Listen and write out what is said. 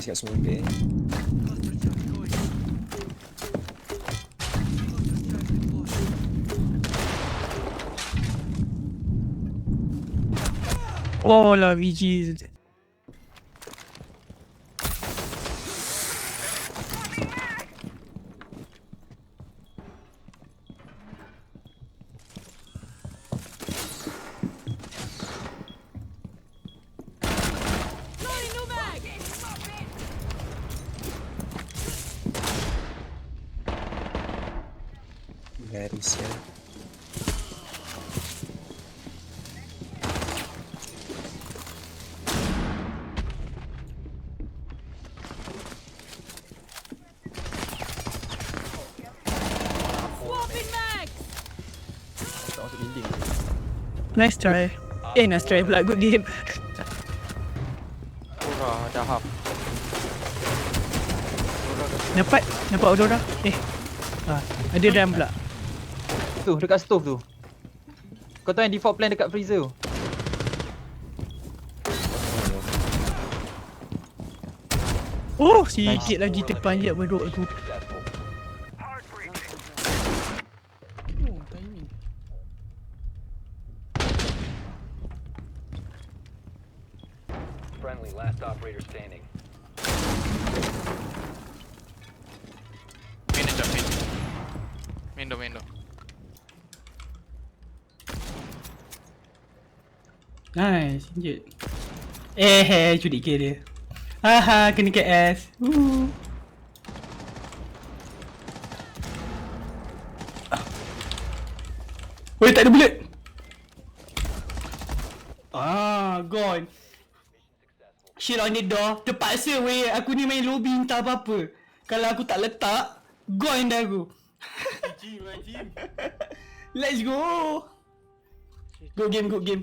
kat semua bit. Oh lah VG. Garis ya. Tak masuk building. Nice try. Nice try pula. Good game. Aurora dah half. Nampak Aurora. Ada ram pula. Tu dekat stove tu. Kau tahu yang default plan dekat freezer tu. Oh, sikit lagi terpanjat bedok aku. Oh, timing. Friendly, last operator standing. Main door. Nice, injet. Curi kill dia. Haha, kena KS. Weh, tak ada bullet. Gone. Shit on the door. Terpaksa weh, aku ni main lobby entah apa-apa. Kalau aku tak letak, gone dah aku. Let's go. Good game.